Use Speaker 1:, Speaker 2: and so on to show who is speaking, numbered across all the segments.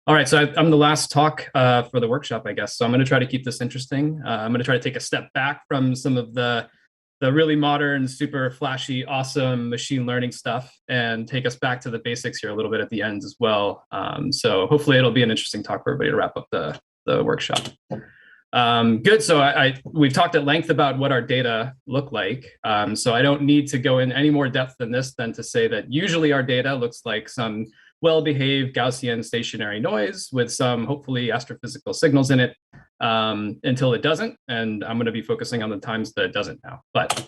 Speaker 1: All right, so I'm the last talk for the workshop, I guess. So I'm going to try to keep this interesting. I'm going to try to take a step back from some of the really modern, super flashy, awesome machine learning stuff and take us back to the basics here a little bit at the end as well. So hopefully it'll be an interesting talk for everybody to wrap up the workshop. Good. So we've talked at length about what our data look like. So I don't need to go in any more depth than this than to say that usually our data looks like some well-behaved Gaussian stationary noise with some hopefully astrophysical signals in it until it doesn't. And I'm going to be focusing on the times that it doesn't now. But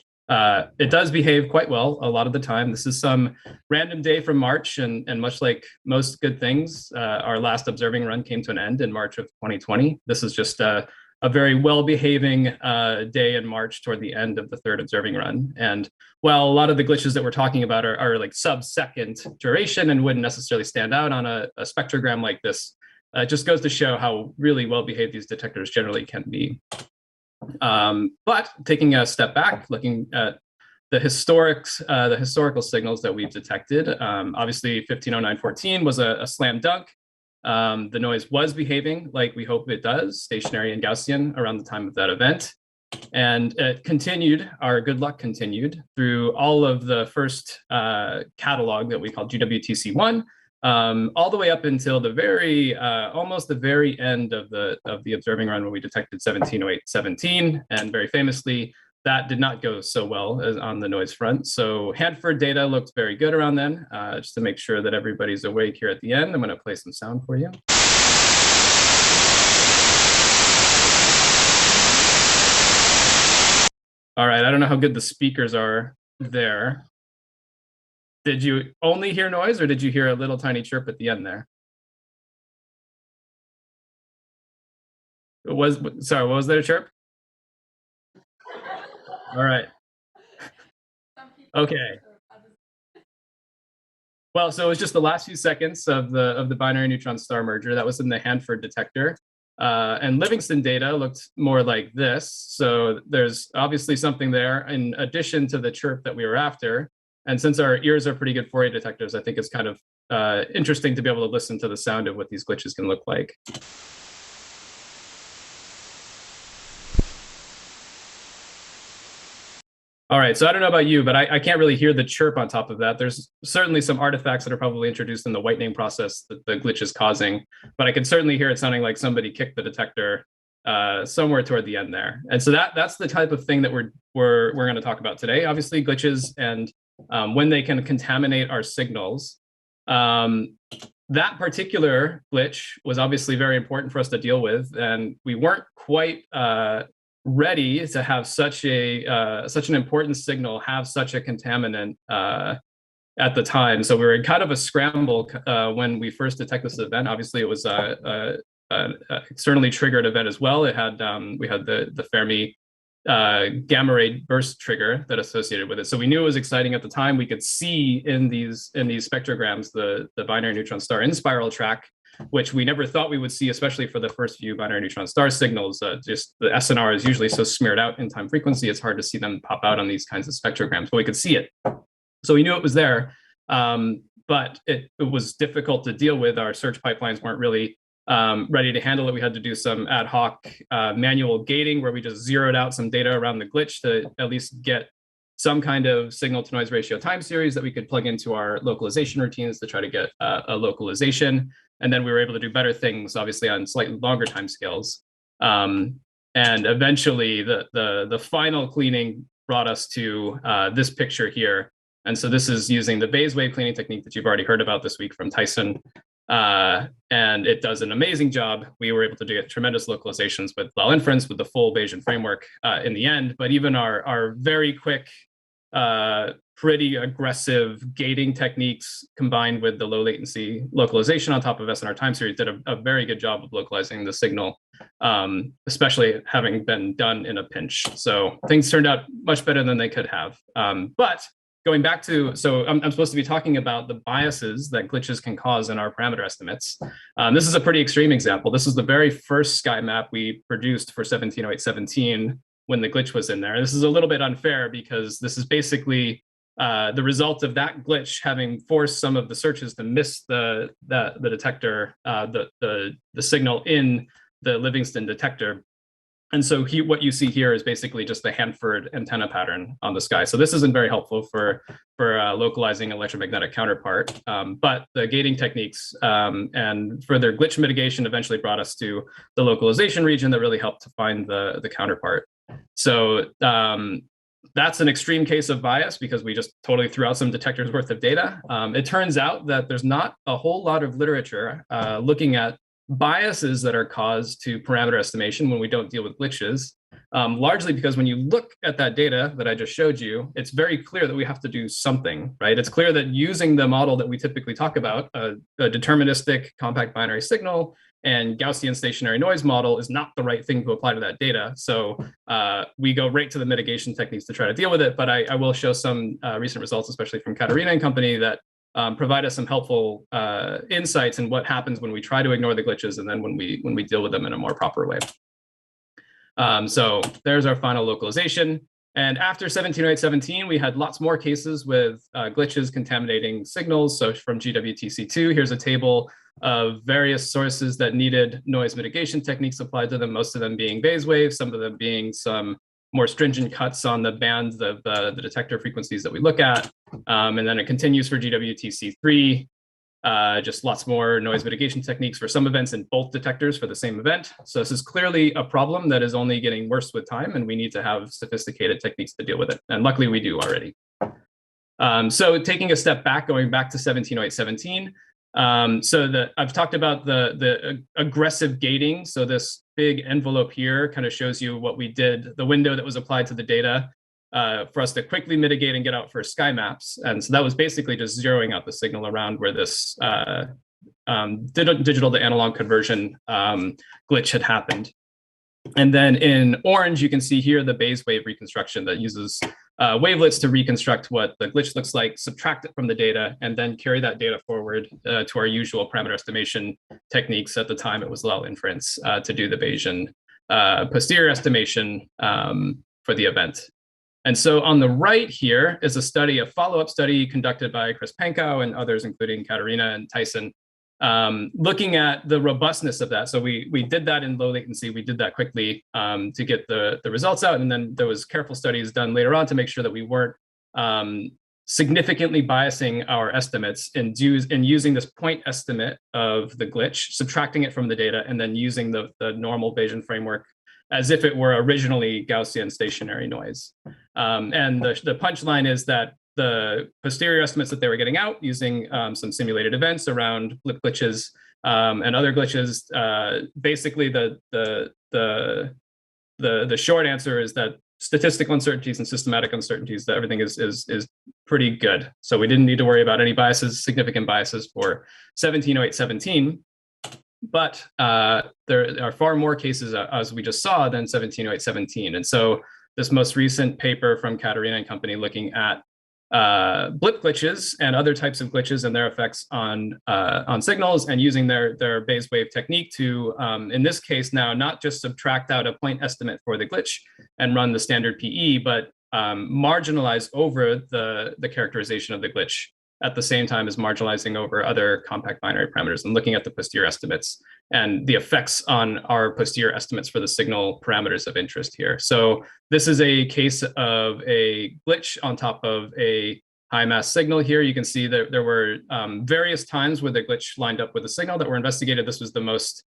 Speaker 1: it does behave quite well a lot of the time. This is some random day from March, and much like most good things, our last observing run came to an end in March of 2020. This is just a very well-behaving day in March toward the end of the third observing run. And while a lot of the glitches that we're talking about are like sub-second duration and wouldn't necessarily stand out on a spectrogram like this, it just goes to show how really well-behaved these detectors generally can be. But taking a step back, looking at the historical signals that we've detected, obviously 150914 was a slam dunk. The noise was behaving like we hope it does, stationary and Gaussian, around the time of that event. And it continued, our good luck continued through all of the first catalog that we call GWTC1, all the way up until the very, almost the very end of the observing run when we detected 170817. And very famously, that did not go so well as on the noise front. So Hanford data looked very good around then. Just to make sure that everybody's awake here at the end, I'm going to play some sound for you. All right, I don't know how good the speakers are there. Did you only hear noise, or did you hear a little tiny chirp at the end there? Sorry, what was that, a chirp? All right. Okay. Well, so it was just the last few seconds of the binary neutron star merger that was in the Hanford detector. And Livingston data looked more like this. So there's obviously something there in addition to the chirp that we were after. And since our ears are pretty good Fourier detectors, I think it's kind of interesting to be able to listen to the sound of what these glitches can look like. All right, so I don't know about you, but I can't really hear the chirp on top of that. There's certainly some artifacts that are probably introduced in the whitening process that the glitch is causing, but I can certainly hear it sounding like somebody kicked the detector somewhere toward the end there. And so that's the type of thing that we're going to talk about today. Obviously, glitches and when they can contaminate our signals. That particular glitch was obviously very important for us to deal with, and we weren't quite ready to have such an important signal have such a contaminant at the time. So we were in kind of a scramble when we first detected this event. Obviously, it was an externally triggered event as well. It had we had the Fermi gamma ray burst trigger that associated with it. So we knew it was exciting at the time. We could see in these spectrograms the binary neutron star in spiral track, which we never thought we would see, especially for the first few binary neutron star signals. Just the SNR is usually so smeared out in time frequency, it's hard to see them pop out on these kinds of spectrograms, but we could see it. So we knew it was there, but it was difficult to deal with. Our search pipelines weren't really ready to handle it. We had to do some ad hoc manual gating where we just zeroed out some data around the glitch to at least get some kind of signal to noise ratio time series that we could plug into our localization routines to try to get a localization. And then we were able to do better things, obviously, on slightly longer time scales. And eventually, the final cleaning brought us to this picture here. And so this is using the Bayes wave cleaning technique that you've already heard about this week from Tyson. And it does an amazing job. We were able to get tremendous localizations with LAL inference with the full Bayesian framework in the end. But even our very quick, pretty aggressive gating techniques combined with the low latency localization on top of SNR time series did a very good job of localizing the signal, especially having been done in a pinch. So things turned out much better than they could have. But going back to, so I'm supposed to be talking about the biases that glitches can cause in our parameter estimates. This is a pretty extreme example. This is the very first sky map we produced for 170817 when the glitch was in there. This is a little bit unfair because this is basically the result of that glitch having forced some of the searches to miss the detector, the signal in the Livingston detector. And so what you see here is basically just the Hanford antenna pattern on the sky. So this isn't very helpful for localizing electromagnetic counterpart, but the gating techniques and further glitch mitigation eventually brought us to the localization region that really helped to find the counterpart. So that's an extreme case of bias because we just totally threw out some detectors worth of data. It turns out that there's not a whole lot of literature looking at biases that are caused to parameter estimation when we don't deal with glitches, largely because when you look at that data that I just showed you, it's very clear that we have to do something, right? It's clear that using the model that we typically talk about, a deterministic compact binary signal and Gaussian stationary noise model is not the right thing to apply to that data. So we go right to the mitigation techniques to try to deal with it. But I will show some recent results, especially from Katarina and company, that provide us some helpful insights in what happens when we try to ignore the glitches and then when we deal with them in a more proper way. So there's our final localization. And after 1708-17, we had lots more cases with glitches contaminating signals. So from GWTC2, here's a table of various sources that needed noise mitigation techniques applied to them, most of them being phase waves, some of them being some more stringent cuts on the bands of the detector frequencies that we look at. And then it continues for GWTC3, just lots more noise mitigation techniques for some events in both detectors for the same event. So this is clearly a problem that is only getting worse with time, and we need to have sophisticated techniques to deal with it. And luckily we do already. So taking a step back, going back to 1708-17, I've talked about the aggressive gating. So this big envelope here kind of shows you what we did, the window that was applied to the data for us to quickly mitigate and get out first sky maps. And so that was basically just zeroing out the signal around where this digital to analog conversion glitch had happened. And then in orange, you can see here the Bayes wave reconstruction that uses wavelets to reconstruct what the glitch looks like, subtract it from the data, and then carry that data forward to our usual parameter estimation techniques. At the time, it was lull inference to do the Bayesian posterior estimation for the event. And so on the right here is a study, a follow-up study conducted by Chris Pankow and others, including Katarina and Tyson, looking at the robustness of that. So we did that in low latency. We did that quickly to get the results out. And then there was careful studies done later on to make sure that we weren't significantly biasing our estimates in using this point estimate of the glitch, subtracting it from the data, and then using the normal Bayesian framework as if it were originally Gaussian stationary noise. And the punchline is that the posterior estimates that they were getting out using some simulated events around blip glitches and other glitches, basically the short answer is that statistical uncertainties and systematic uncertainties, that everything is pretty good. So we didn't need to worry about any biases, significant biases for 1708-17. But there are far more cases, as we just saw, than 1708-17. And so this most recent paper from Katarina and company looking at blip glitches and other types of glitches and their effects on signals, and using their Bayes wave technique to, in this case now, not just subtract out a point estimate for the glitch and run the standard PE, but marginalize over the characterization of the glitch at the same time as marginalizing over other compact binary parameters and looking at the posterior estimates and the effects on our posterior estimates for the signal parameters of interest here. So this is a case of a glitch on top of a high mass signal here. You can see that there were various times where the glitch lined up with the signal that were investigated. This was the most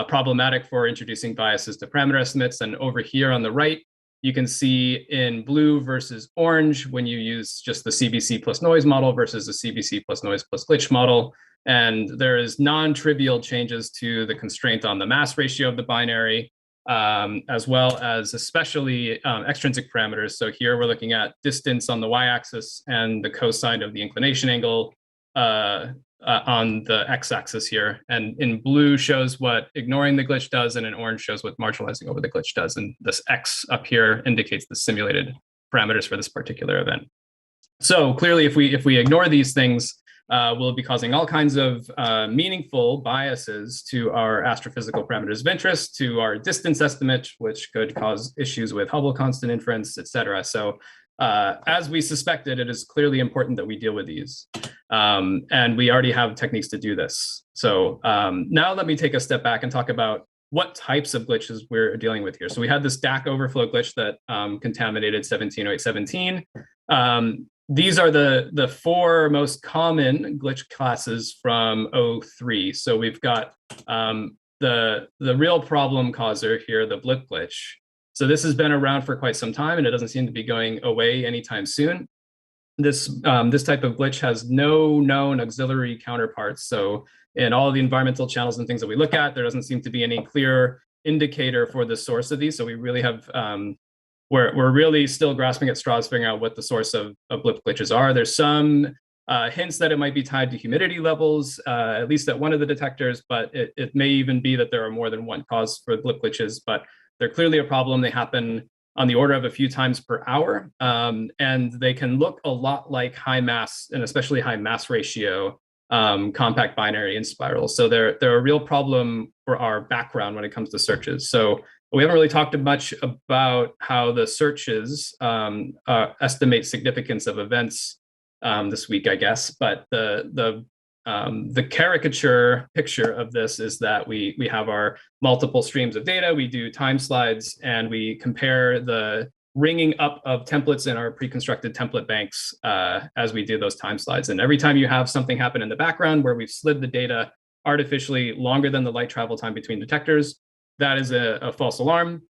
Speaker 1: problematic for introducing biases to parameter estimates. And over here on the right, you can see in blue versus orange when you use just the CBC plus noise model versus the CBC plus noise plus glitch model. And there is non-trivial changes to the constraint on the mass ratio of the binary, as well as especially extrinsic parameters. So here we're looking at distance on the y-axis and the cosine of the inclination angle on the x-axis here. And in blue shows what ignoring the glitch does, and in orange shows what marginalizing over the glitch does. And this x up here indicates the simulated parameters for this particular event. So clearly, if we ignore these things, we'll be causing all kinds of meaningful biases to our astrophysical parameters of interest, to our distance estimate, which could cause issues with Hubble constant inference, et cetera. So as we suspected, it is clearly important that we deal with these. And we already have techniques to do this. So now let me take a step back and talk about what types of glitches we're dealing with here. So we had this DAC overflow glitch that contaminated 170817. These are the four most common glitch classes from O3. So we've got the real problem causer here, the blip glitch. So this has been around for quite some time, and it doesn't seem to be going away anytime soon. This type of glitch has no known auxiliary counterparts. So in all of the environmental channels and things that we look at, there doesn't seem to be any clear indicator for the source of these. So we really have, we're really still grasping at straws, figuring out what the source of blip glitches are. There's some hints that it might be tied to humidity levels, at least at one of the detectors, but it may even be that there are more than one cause for blip glitches, but they're clearly a problem. They happen on the order of a few times per hour, and they can look a lot like high mass and especially high mass ratio compact binary inspirals. So they're a real problem for our background when it comes to searches. So we haven't really talked much about how the searches estimate significance of events this week, I guess. But the caricature picture of this is that we have our multiple streams of data, we do time slides, and we compare the ringing up of templates in our pre-constructed template banks as we do those time slides. And every time you have something happen in the background where we've slid the data artificially longer than the light travel time between detectors, that is a false alarm.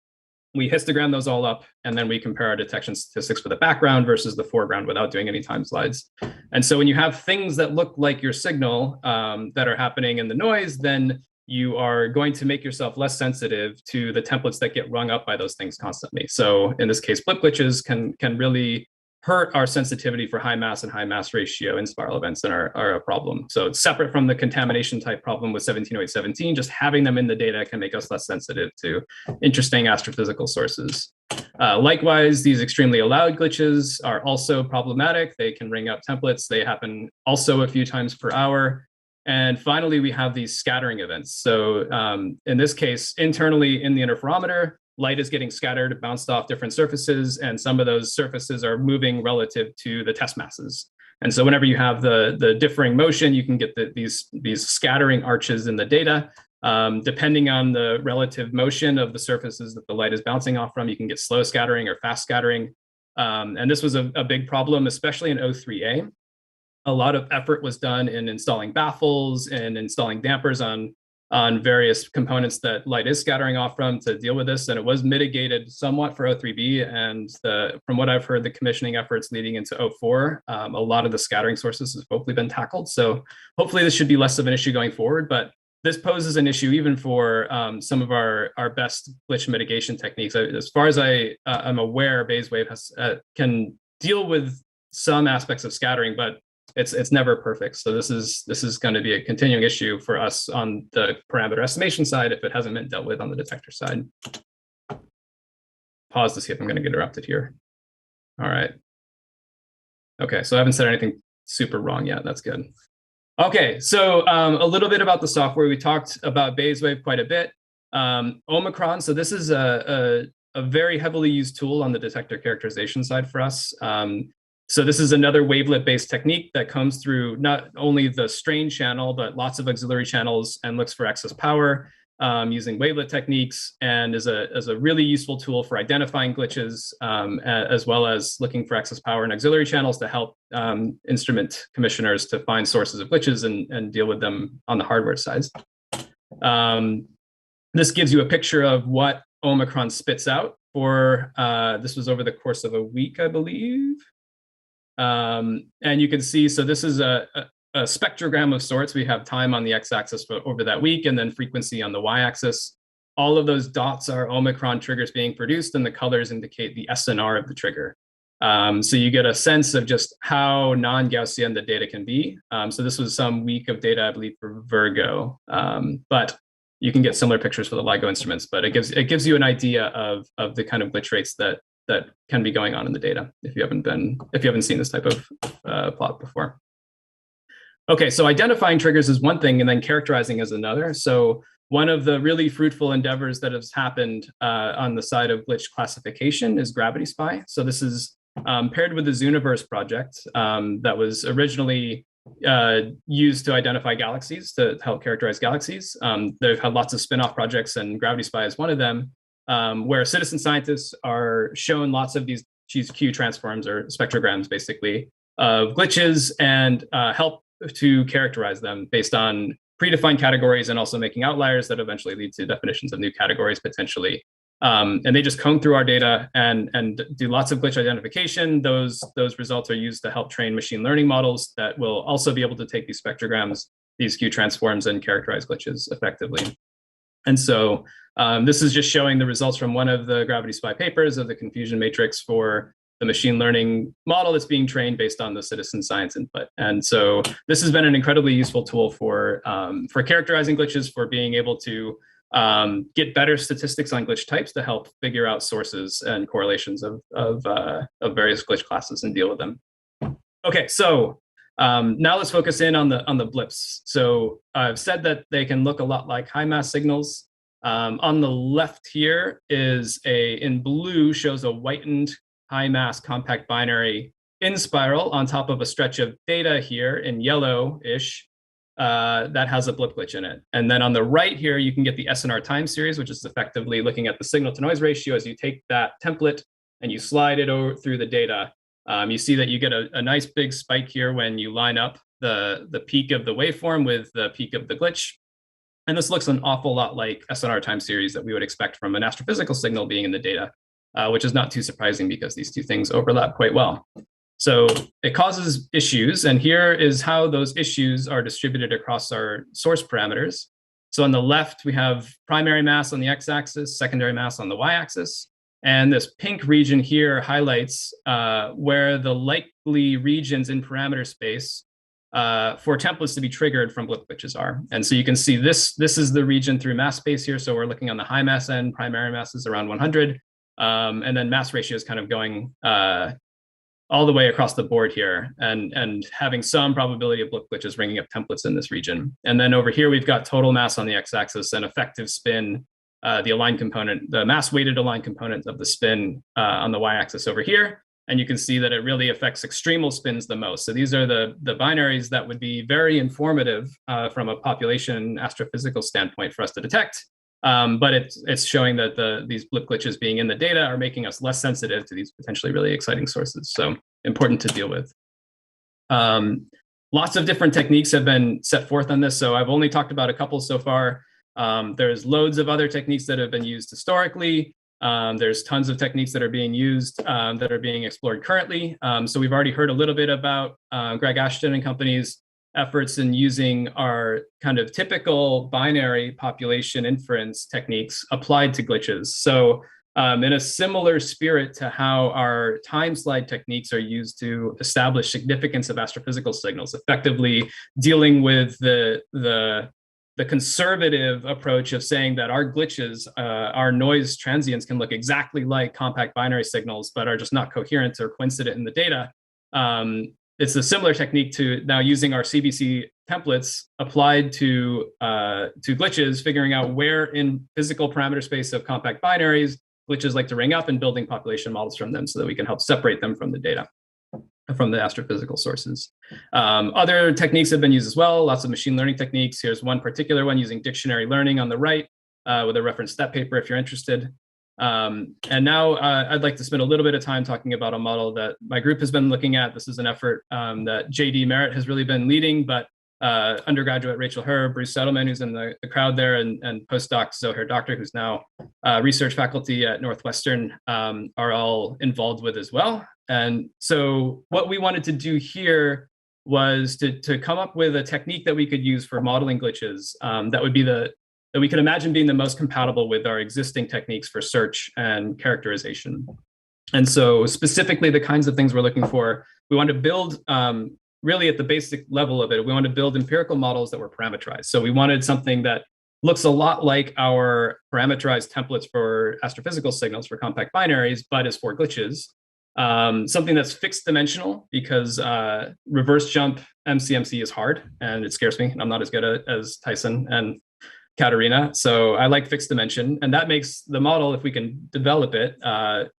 Speaker 1: We histogram those all up, and then we compare our detection statistics for the background versus the foreground without doing any time slides. And so when you have things that look like your signal that are happening in the noise, then you are going to make yourself less sensitive to the templates that get rung up by those things constantly. So in this case, blip glitches can really hurt our sensitivity for high mass and high mass ratio inspiral events and are a problem. So it's separate from the contamination type problem with 170817. Just having them in the data can make us less sensitive to interesting astrophysical sources. Likewise, these extremely loud glitches are also problematic. They can ring up templates. They happen also a few times per hour. And finally, we have these scattering events. So in this case, internally in the interferometer, light is getting scattered, bounced off different surfaces, and some of those surfaces are moving relative to the test masses. And so whenever you have the differing motion, you can get these scattering arches in the data. Depending on the relative motion of the surfaces that the light is bouncing off from, you can get slow scattering or fast scattering. And this was a big problem, especially in O3A. A lot of effort was done in installing baffles and installing dampers on various components that light is scattering off from to deal with this. And it was mitigated somewhat for O3B. And from what I've heard, the commissioning efforts leading into O4, a lot of the scattering sources have hopefully been tackled. So hopefully this should be less of an issue going forward. But this poses an issue even for some of our best glitch mitigation techniques. As far as I am aware, Bayes wave can deal with some aspects of scattering, but it's never perfect. So this is going to be a continuing issue for us on the parameter estimation side if it hasn't been dealt with on the detector side. Pause to see if I'm going to get interrupted here. All right. Okay, so I haven't said anything super wrong yet. That's good. Okay, so a little bit about the software. We talked about Bayes wave quite a bit. Omicron, so this is a very heavily used tool on the detector characterization side for us. So this is another wavelet-based technique that comes through not only the strain channel, but lots of auxiliary channels and looks for excess power using wavelet techniques, and is a really useful tool for identifying glitches, as well as looking for excess power in auxiliary channels to help instrument commissioners to find sources of glitches and deal with them on the hardware side. This gives you a picture of what Omicron spits out for, this was over the course of a week, I believe. And you can see, so this is a spectrogram of sorts. We have time on the x-axis over that week, and then frequency on the y-axis. All of those dots are Omicron triggers being produced, and the colors indicate the SNR of the trigger. So you get a sense of just how non-Gaussian the data can be. So this was some week of data, I believe, for Virgo, but you can get similar pictures for the LIGO instruments. But it gives you an idea of the kind of glitch rates that can be going on in the data if you haven't seen this type of plot before. Okay, so identifying triggers is one thing, and then characterizing is another. So one of the really fruitful endeavors that has happened on the side of glitch classification is Gravity Spy. So this is paired with the Zooniverse project that was originally used to identify galaxies, to help characterize galaxies. They've had lots of spin-off projects, and Gravity Spy is one of them, where citizen scientists are shown lots of these Q transforms or spectrograms, basically, of glitches and help to characterize them based on predefined categories and also making outliers that eventually lead to definitions of new categories potentially. And they just comb through our data and do lots of glitch identification. Those results are used to help train machine learning models that will also be able to take these spectrograms, these Q transforms, and characterize glitches effectively. And so this is just showing the results from one of the Gravity Spy papers of the confusion matrix for the machine learning model that's being trained based on the citizen science input. And so this has been an incredibly useful tool for characterizing glitches, for being able to get better statistics on glitch types to help figure out sources and correlations of various glitch classes and deal with them. Okay, so now let's focus in on the blips. So I've said that they can look a lot like high mass signals. On the left here is in blue shows a whitened high mass compact binary in spiral on top of a stretch of data here in yellow-ish that has a blip glitch in it. And then on the right here, you can get the SNR time series, which is effectively looking at the signal to noise ratio as you take that template and you slide it over through the data. You see that you get a nice big spike here when you line up the peak of the waveform with the peak of the glitch. And this looks an awful lot like SNR time series that we would expect from an astrophysical signal being in the data, which is not too surprising because these two things overlap quite well. So it causes issues, and here is how those issues are distributed across our source parameters. So on the left, we have primary mass on the x-axis, secondary mass on the y-axis, and this pink region here highlights where the likely regions in parameter space for templates to be triggered from blip glitches are. And so you can see this is the region through mass space here. So we're looking on the high mass end, primary mass is around 100, and then mass ratio is kind of going all the way across the board here, and having some probability of blip glitches ringing up templates in this region. And then over here, we've got total mass on the x-axis and effective spin, the aligned component, the mass-weighted aligned component of the spin on the y-axis over here. And you can see that it really affects extremal spins the most. So these are the binaries that would be very informative from a population astrophysical standpoint for us to detect. But it's showing that these blip glitches being in the data are making us less sensitive to these potentially really exciting sources. So important to deal with. Lots of different techniques have been set forth on this. So I've only talked about a couple so far. There's loads of other techniques that have been used historically. There's tons of techniques that are being used that are being explored currently. So we've already heard a little bit about Greg Ashton and company's efforts in using our kind of typical binary population inference techniques applied to glitches. So in a similar spirit to how our time slide techniques are used to establish significance of astrophysical signals, effectively dealing with the conservative approach of saying that our glitches, our noise transients can look exactly like compact binary signals, but are just not coherent or coincident in the data. It's a similar technique to now using our CBC templates applied to glitches, figuring out where in physical parameter space of compact binaries glitches like to ring up, and building population models from them so that we can help separate them from the data, from the astrophysical sources. Other techniques have been used as well, lots of machine learning techniques. Here's one particular one using dictionary learning on the right with a reference step paper if you're interested. And now I'd like to spend a little bit of time talking about a model that my group has been looking at. This is an effort that JD Merritt has really been leading, but undergraduate Rachel Herr, Bruce Settleman, who's in the crowd there, and postdoc Zohair Doctor, who's now research faculty at Northwestern, are all involved with as well. And so what we wanted to do here was to come up with a technique that we could use for modeling glitches that would be that we could imagine being the most compatible with our existing techniques for search and characterization. And so specifically the kinds of things we're looking for, we want to build really at the basic level of it, we want to build empirical models that were parameterized. So we wanted something that looks a lot like our parameterized templates for astrophysical signals for compact binaries, but is for glitches. Something that's fixed dimensional, because reverse jump MCMC is hard and it scares me, and I'm not as good as Tyson and Katerina. So I like fixed dimension, and that makes the model, if we can develop it,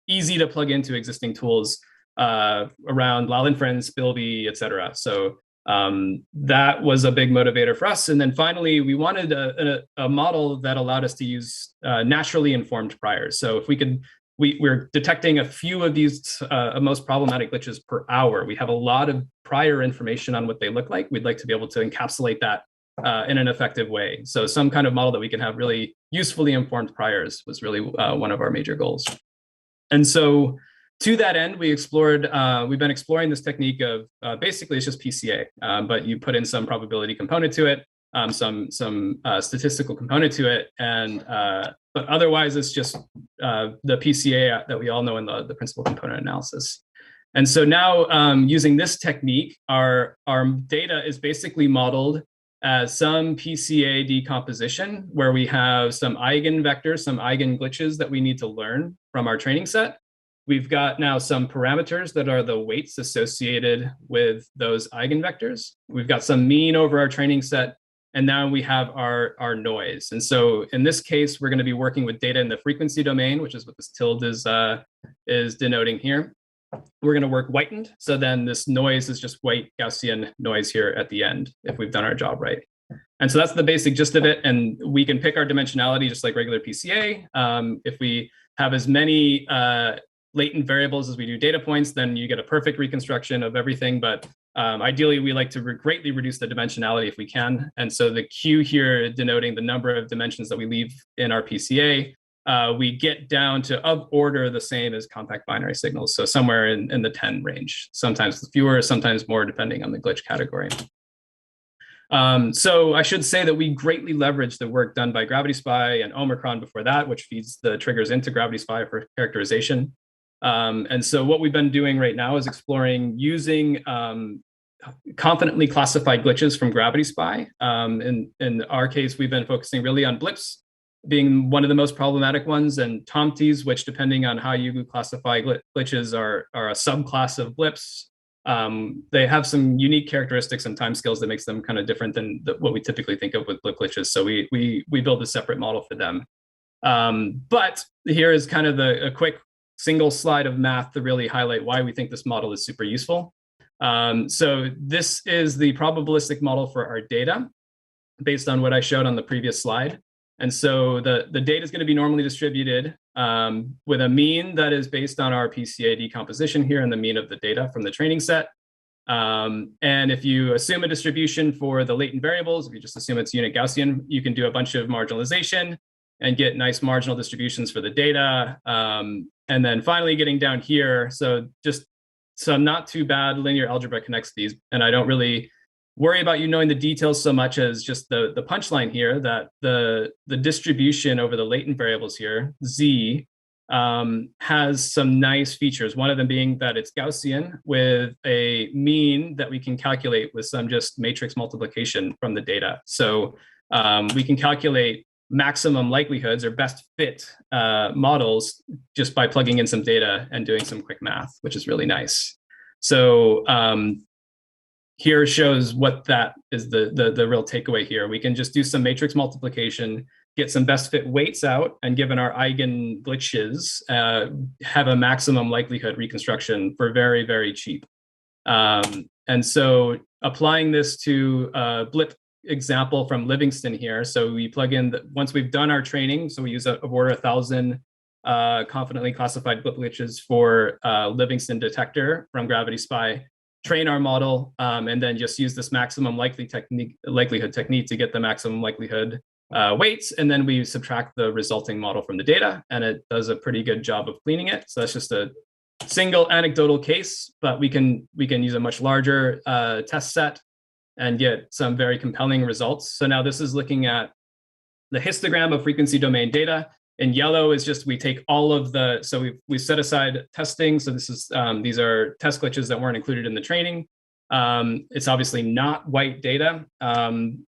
Speaker 1: easy to plug into existing tools around Lal inference, Bilby, et cetera. So that was a big motivator for us. And then finally, we wanted a model that allowed us to use naturally informed priors. So if we could, we're detecting a few of these most problematic glitches per hour. We have a lot of prior information on what they look like. We'd like to be able to encapsulate that in an effective way. So some kind of model that we can have really usefully informed priors was really one of our major goals. And so to that end, we've been exploring this technique of basically it's just PCA, but you put in some probability component to it, some statistical component to it, and but otherwise it's just the PCA that we all know in the principal component analysis. And so now using this technique, our data is basically modeled as some PCA decomposition where we have some eigenvectors, some eigenglitches that we need to learn from our training set. We've got now some parameters that are the weights associated with those eigenvectors. We've got some mean over our training set, and now we have our noise. And so in this case, we're going to be working with data in the frequency domain, which is what this tilde is denoting here. We're going to work whitened. So then this noise is just white Gaussian noise here at the end, if we've done our job right. And so that's the basic gist of it. And we can pick our dimensionality just like regular PCA. If we have as many latent variables as we do data points, then you get a perfect reconstruction of everything. But ideally, we like to greatly reduce the dimensionality if we can. And so the Q here denoting the number of dimensions that we leave in our PCA, we get down to of order the same as compact binary signals. So somewhere in the 10 range, sometimes fewer, sometimes more, depending on the glitch category. So I should say that we greatly leverage the work done by GravitySpy and Omicron before that, which feeds the triggers into GravitySpy for characterization. And so what we've been doing right now is exploring using confidently classified glitches from GravitySpy. In our case, we've been focusing really on blips being one of the most problematic ones, and Tomties, which depending on how you classify glitches are a subclass of blips. They have some unique characteristics and timescales that makes them kind of different than what we typically think of with blip glitches. So we build a separate model for them. But here is kind of a quick single slide of math to really highlight why we think this model is super useful. So this is the probabilistic model for our data based on what I showed on the previous slide. And so the data is going to be normally distributed with a mean that is based on our PCA decomposition here and the mean of the data from the training set. And if you assume a distribution for the latent variables, if you just assume it's unit Gaussian, you can do a bunch of marginalization and get nice marginal distributions for the data. And then finally getting down here, so not too bad linear algebra connects these, and I don't really worry about you knowing the details so much as just the punchline here that the distribution over the latent variables here, Z, has some nice features. One of them being that it's Gaussian with a mean that we can calculate with some just matrix multiplication from the data. So we can calculate maximum likelihoods or best fit models just by plugging in some data and doing some quick math, which is really nice. So here shows what that is the real takeaway here. We can just do some matrix multiplication, get some best fit weights out, and given our eigen glitches, have a maximum likelihood reconstruction for very, very cheap. And so applying this to a blip example from Livingston here. So we plug in, once we've done our training, so we use of order 1,000 confidently classified blip glitches for Livingston detector from GravitySpy, train our model, and then just use this maximum likelihood technique to get the maximum likelihood weights, and then we subtract the resulting model from the data, and it does a pretty good job of cleaning it. So that's just a single anecdotal case, but we can use a much larger test set and get some very compelling results. So now this is looking at the histogram of frequency domain data. In yellow is just we take all of the, so we set aside testing. So this is these are test glitches that weren't included in the training. It's obviously not white data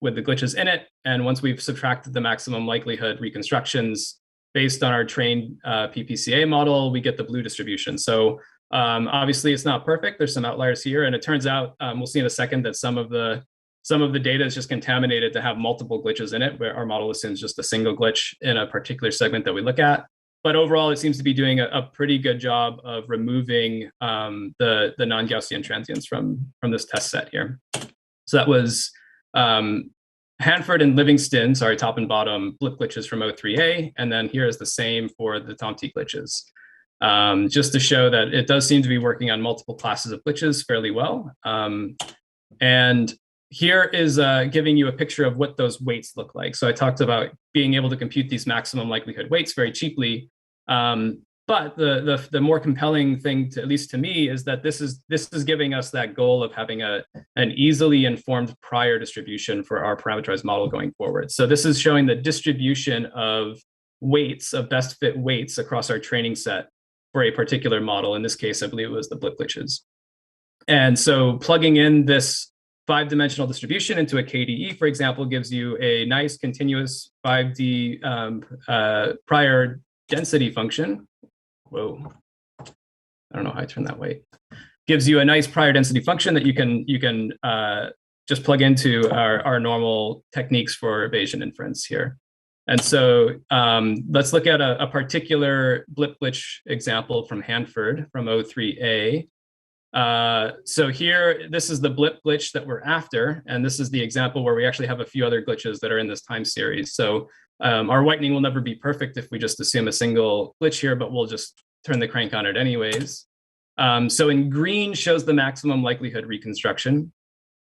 Speaker 1: with the glitches in it. And once we've subtracted the maximum likelihood reconstructions based on our trained PPCA model, we get the blue distribution. So obviously it's not perfect. There's some outliers here. And it turns out, we'll see in a second, that some of the data is just contaminated to have multiple glitches in it, where our model assumes just a single glitch in a particular segment that we look at. but overall, it seems to be doing a pretty good job of removing the non-Gaussian transients from this test set here. So that was Hanford and Livingston, sorry, top and bottom blip glitches from O3A, and then here is the same for the Tomty glitches. Just to show that it does seem to be working on multiple classes of glitches fairly well. And here is giving you a picture of what those weights look like. So I talked about being able to compute these maximum likelihood weights very cheaply. But the more compelling thing, at least to me, is that this is giving us that goal of having an easily informed prior distribution for our parameterized model going forward. So this is showing the distribution of weights, of best fit weights across our training set for a particular model. In this case, I believe it was the blip glitches. And so plugging in this 5-dimensional distribution into a KDE, for example, gives you a nice continuous 5D prior density function. Whoa, I don't know how I turn that way. Gives you a nice prior density function that you can just plug into our normal techniques for Bayesian inference here. And so let's look at a particular blip glitch example from Hanford from O3A. So here, this is the blip glitch that we're after, and this is the example where we actually have a few other glitches that are in this time series. So our whitening will never be perfect if we just assume a single glitch here, but we'll just turn the crank on it anyways. So in green shows the maximum likelihood reconstruction,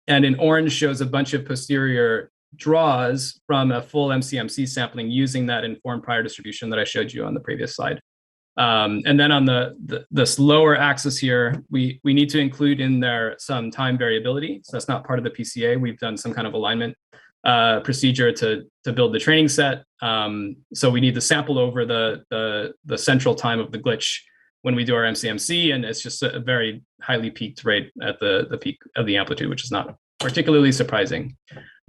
Speaker 1: and in orange shows a bunch of posterior draws from a full MCMC sampling using that informed prior distribution that I showed you on the previous slide. And then on this lower axis here, we need to include in there some time variability. So that's not part of the PCA. We've done some kind of alignment procedure to build the training set. So we need to sample over the central time of the glitch when we do our MCMC, and it's just a very highly peaked rate at the peak of the amplitude, which is not particularly surprising.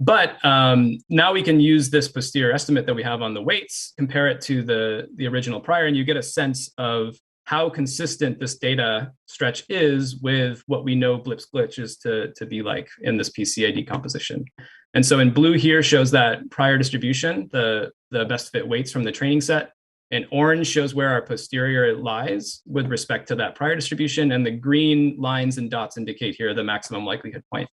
Speaker 1: But now we can use this posterior estimate that we have on the weights, compare it to the original prior, and you get a sense of how consistent this data stretch is with what we know Blip's glitch is to be like in this PCA decomposition. And so in blue here shows that prior distribution, the best fit weights from the training set. And orange shows where our posterior lies with respect to that prior distribution, and the green lines and dots indicate here the maximum likelihood point.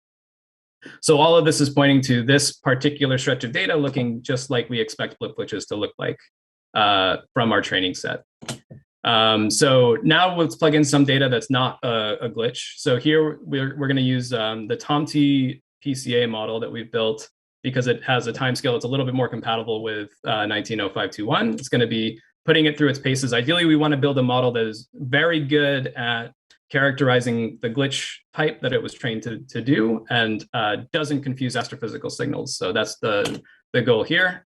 Speaker 1: So all of this is pointing to this particular stretch of data looking just like we expect blip glitches to look like from our training set. So now let's plug in some data that's not a glitch. So here we're going to use the Tomty PCA model that we've built because it has a timescale that's a little bit more compatible with 190521. It's going to be putting it through its paces. Ideally, we want to build a model that is very good at characterizing the glitch type that it was trained to do and doesn't confuse astrophysical signals. So that's the goal here.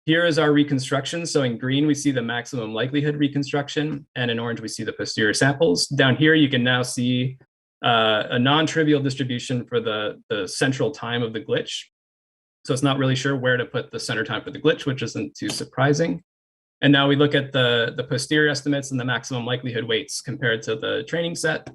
Speaker 1: Here is our reconstruction. So in green, we see the maximum likelihood reconstruction, and in orange, we see the posterior samples. Down here, you can now see a non-trivial distribution for the central time of the glitch. So it's not really sure where to put the center time for the glitch, which isn't too surprising. And now we look at the posterior estimates and the maximum likelihood weights compared to the training set.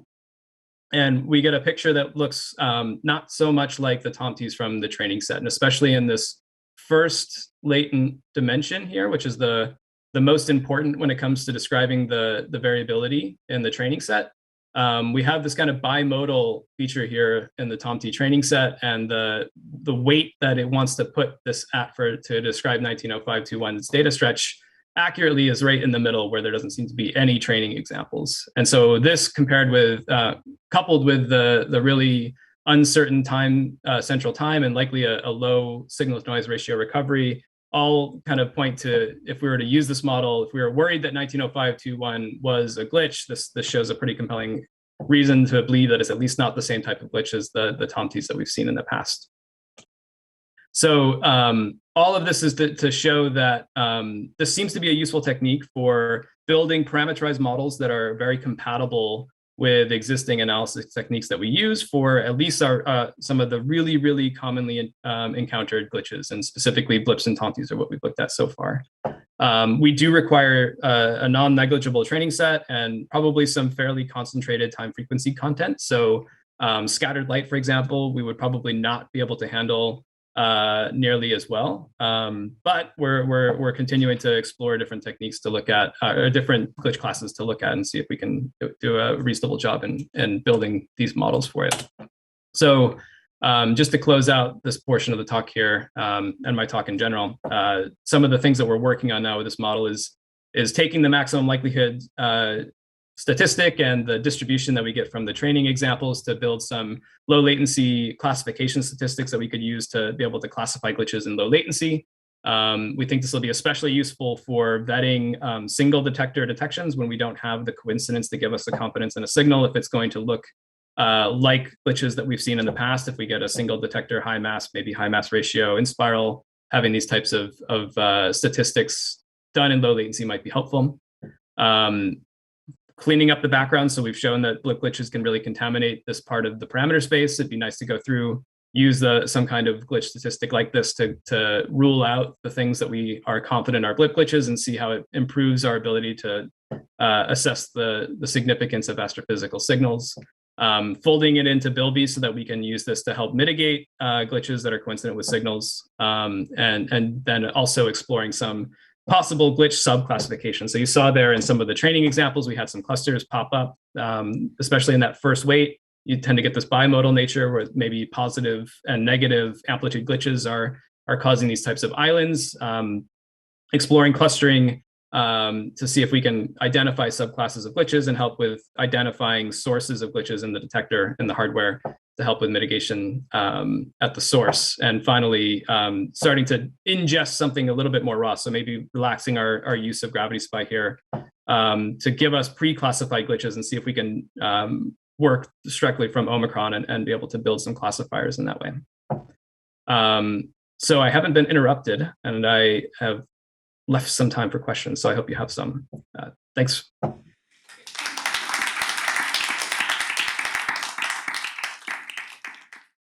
Speaker 1: And we get a picture that looks not so much like the Tomtys from the training set, and especially in this first latent dimension here, which is the most important when it comes to describing the variability in the training set. We have this kind of bimodal feature here in the Tomty training set, and the weight that it wants to put this at to describe 190521's data stretch accurately is right in the middle where there doesn't seem to be any training examples. And so this compared with, coupled with the really uncertain time, central time, and likely a low signal to noise ratio recovery, all kind of point to, if we were to use this model, if we were worried that 190521 was a glitch, this shows a pretty compelling reason to believe that it's at least not the same type of glitch as the Tomtys that we've seen in the past. So all of this is to show that this seems to be a useful technique for building parameterized models that are very compatible with existing analysis techniques that we use for at least some of the really, really commonly encountered glitches, and specifically blips and Tomtys are what we've looked at so far. We do require a non-negligible training set and probably some fairly concentrated time frequency content. So scattered light, for example, we would probably not be able to handle nearly as well. But we're continuing to explore different techniques to look at, or different glitch classes to look at, and see if we can do a reasonable job in building these models for it. So just to close out this portion of the talk here, and my talk in general, some of the things that we're working on now with this model is taking the maximum likelihood statistic and the distribution that we get from the training examples to build some low latency classification statistics that we could use to be able to classify glitches in low latency. We think this will be especially useful for vetting single detector detections when we don't have the coincidence to give us the confidence in a signal if it's going to look like glitches that we've seen in the past. If we get a single detector high mass, maybe high mass ratio in spiral, having these types of statistics done in low latency might be helpful. Cleaning up the background. So we've shown that blip glitches can really contaminate this part of the parameter space. It'd be nice to go through, use some kind of glitch statistic like this to rule out the things that we are confident are blip glitches and see how it improves our ability to assess the significance of astrophysical signals. Folding it into Bilby so that we can use this to help mitigate glitches that are coincident with signals, and then also exploring some possible glitch subclassification. So you saw there in some of the training examples, we had some clusters pop up, especially in that first weight. You tend to get this bimodal nature where maybe positive and negative amplitude glitches are causing these types of islands. Exploring clustering to see if we can identify subclasses of glitches and help with identifying sources of glitches in the detector and the hardware to help with mitigation at the source. And finally, starting to ingest something a little bit more raw. So maybe relaxing our use of Gravity Spy here to give us pre-classified glitches and see if we can work directly from Omicron and be able to build some classifiers in that way. So I haven't been interrupted, and I have left some time for questions. So I hope you have some. Thanks.